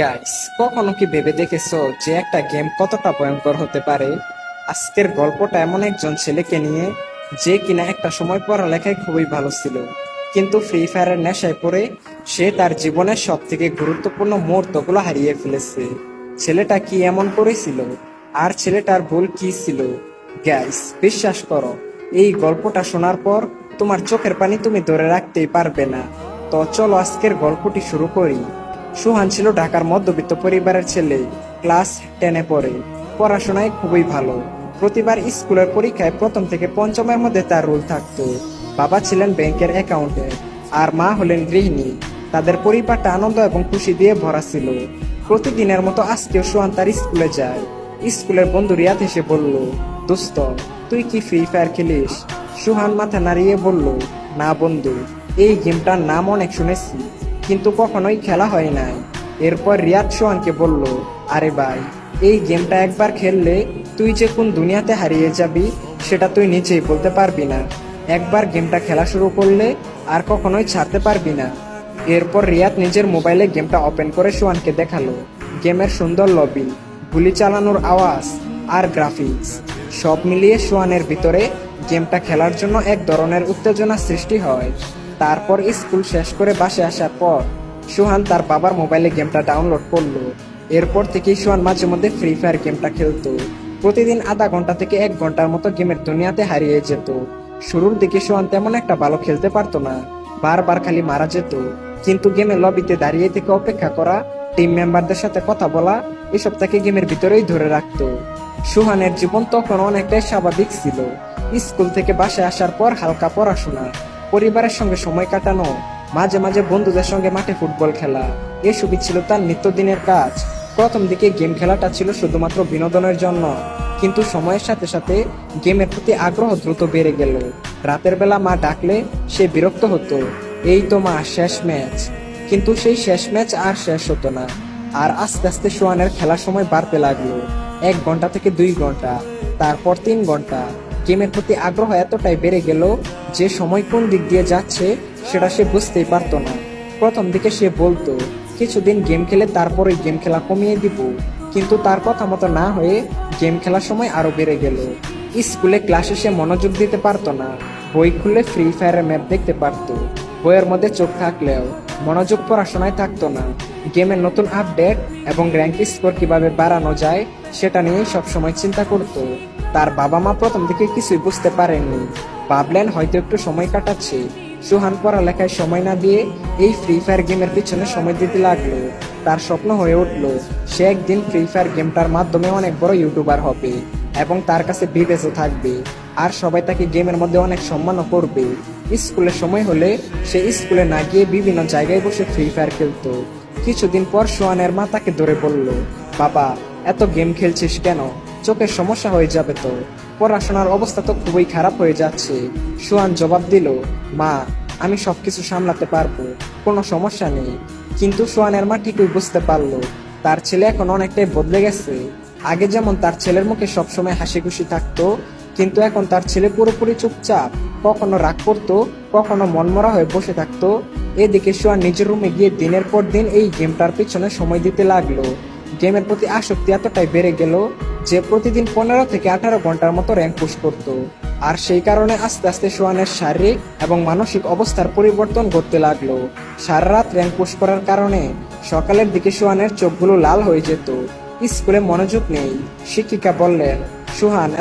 Guys, কখনো কি ভেবে দেখেছো যে একটা গেম কতটা ভয়ঙ্কর হতে পারে? আজকের গল্পটা এমন একজন ছেলেকে নিয়ে, যে কিনা একটা সময় পড়ালেখায় খুবই ভালো ছিল, কিন্তু ফ্রি ফায়ারের নেশায় পড়ে সে তার জীবনের সব থেকে গুরুত্বপূর্ণ মুহূর্তগুলো হারিয়ে ফেলেছে। ছেলেটা কি এমন করেছিল, আর ছেলেটার ভুল কি ছিল? গাইস, বিশ্বাস করো, এই গল্পটা শোনার পর তোমার চোখের পানি তুমি ধরে রাখতেই পারবে না। তো চলো আজকের গল্পটি শুরু করি। সুহান ছিল ঢাকার মধ্যবিত্ত পরিবারের ছেলে। ক্লাস 10-এ পড়ে। পড়াশোনায় খুবই ভালো। প্রতিবার স্কুলের পরীক্ষায় প্রথম থেকে পঞ্চমের মধ্যে তার রোল থাকতো। বাবা ছিলেন ব্যাংকের অ্যাকাউন্টেন্ট, আর মা হলেন গৃহিণী। তাদের পরিবারটা আনন্দ এবং খুশি দিয়ে ভরা ছিল। প্রতিদিনের মতো আজকেও সুহান তার স্কুলে যায়। স্কুলের বন্ধু রিয়াদ এসে বলল, দোস্ত, তুই কি ফ্রি ফায়ার খেলিস? সুহান মাথা নাড়িয়ে বলল, না বন্ধু, এই গেমটার নাম অনেক শুনেছি, কিন্তু কখনোই খেলা হয় নাই। এরপর রিয়াদ সোহানকে বলল, আরে ভাই, এই গেমটা একবার খেললে তুই যে কোন দুনিয়াতে হারিয়ে যাবি সেটা তুই নিজেই বলতে পারবি না। একবার গেমটা খেলা শুরু করলে আর কখনোই ছাড়তে পারবি না। এরপর রিয়াদ নিজের মোবাইলে গেমটা ওপেন করে সোহানকে দেখালো। গেমের সুন্দর লবি, গুলি চালানোর আওয়াজ আর গ্রাফিক্স সব মিলিয়ে সোহানের ভিতরে গেমটা খেলার জন্য এক ধরনের উত্তেজনা সৃষ্টি হয়। তারপর স্কুল শেষ করে বাসে আসার পর সুহান তার বাবার মোবাইলে গেমটা ডাউনলোড করলো। এরপর থেকেই সুহান মাঝে মধ্যে ফ্রি ফায়ার গেমটা খেলতো। প্রতিদিন আধা ঘন্টা থেকে 1 ঘন্টার মতো গেমের দুনিয়াতে হারিয়ে যেত। শুরুর দিকে সুহান তেমন একটা ভালো খেলতে পারতো না, বারবার খালি মারা যেত। কিন্তু গেমের লবিতে দাঁড়িয়ে থেকে অপেক্ষা করা, টিম মেম্বারদের সাথে কথা বলা, এসব তাকে গেমের ভিতরেই ধরে রাখতো। সুহানের জীবন তখন অনেকটাই স্বাভাবিক ছিল। স্কুল থেকে বাসায় আসার পর হালকা পড়াশোনা, পরিবারের সঙ্গে সময় কাটানো, মাঝে মাঝে বন্ধুদের সঙ্গে মাঠে ফুটবল খেলা, এসবই ছিল তার নিত্যদিনের কাজ। প্রথম দিকে গেম খেলাটা ছিল শুধুমাত্র বিনোদনের জন্য, কিন্তু সময়ের সাথে সাথে গেমের প্রতি আগ্রহ দ্রুত বেড়ে গেল। রাতের বেলা মা ডাকলে সে বিরক্ত হতো, এই তো মা, শেষ ম্যাচ। কিন্তু সেই শেষ ম্যাচ আর শেষ হতো না। আর আস্তে আস্তে সোহানের খেলার সময় বাড়তে লাগলো। 1 ঘন্টা থেকে 2 ঘন্টা, তারপর 3 ঘন্টা। গেমের প্রতি আগ্রহ এতটাই বেড়ে গেল যে সময় কোন দিক দিয়ে যাচ্ছে সেটা সে বুঝতেই পারতো না। প্রথম দিকে সে বলতো কিছুদিন গেম খেলে তারপরে গেম খেলা কমিয়ে দিব, কিন্তু তার কথা মতো না হয়ে গেম খেলার সময় আরো বেড়ে গেল। স্কুলে ক্লাসে সে মনোযোগ দিতে পারতো না। বই খুলে ফ্রি ফায়ারের ম্যাপ দেখতে পারতো, বইয়ের মধ্যে চোখ থাকলেও মনোযোগ পড়াশোনায় থাকতো না। গেমের নতুন আপডেট এবং র্যাঙ্ক স্কোর কিভাবে বাড়ানো যায় সেটা নিয়েই সবসময় চিন্তা করতো। তার বাবা মা প্রথম দিকে কিছুই বুঝতে পারেননি, ভাবলেন হয়তো একটু সময় কাটাচ্ছে। সুহান পড়ালেখায় সময় না দিয়ে এই ফ্রি ফায়ার গেমের পিছনে সময় দিতে লাগলো। তার স্বপ্ন হয়ে উঠলো সে একদিন ফ্রি ফায়ার গেমটার মাধ্যমে অনেক বড় ইউটিউবার হবে, এবং তার কাছে ভিডিওসও থাকবে, আর সবাই তাকে গেমের মধ্যে অনেক সম্মানও করবে। স্কুলের সময় হলে সে স্কুলে না গিয়ে বিভিন্ন জায়গায় বসে ফ্রি ফায়ার খেলতো। কিছুদিন পর সোহানের মা তাকে ধরে বলল, বাবা, এত গেম খেলছিস কেন? চোখের সমস্যা হয়ে যাবে তো, পড়াশোনার অবস্থা তো খুবই খারাপ হয়ে যাচ্ছে। সোহান জবাব দিল, মা, আমি সবকিছু সামলাতে পারবো, কোনো সমস্যা নেই। কিন্তু সোহানের মা ঠিকই বুঝতে পারলো তার ছেলে এখন অনেকটাই বদলে গেছে। আগে যেমন তার ছেলের মুখে সবসময় হাসি খুশি থাকতো, কিন্তু এখন তার ছেলে পুরোপুরি চুপচাপ, কখনো রাগ করতো, কখনো মনমরা হয়ে বসে থাকতো। এদিকে সোহান নিজের রুমে গিয়ে দিনের পর দিন এই গেমটার পিছনে সময় দিতে লাগলো। গেমের প্রতি আসক্তি এতটাই বেড়ে গেল যে প্রতিদিন 15 থেকে 18 ঘন্টার মতো র্যাঙ্ক পুশ করত। আর সেই কারণে আস্তে আস্তে সোহানের শারীরিক এবং মানসিক অবস্থার পরিবর্তন ঘটতে লাগলো। সারা রাত র্যাঙ্ক পুশ করার কারণে সকালের দিকে সোহানের চোখগুলো লাল হয়ে যেত। স্কুলে মনোযোগ নেই। শিক্ষিকা বললেন, সুহান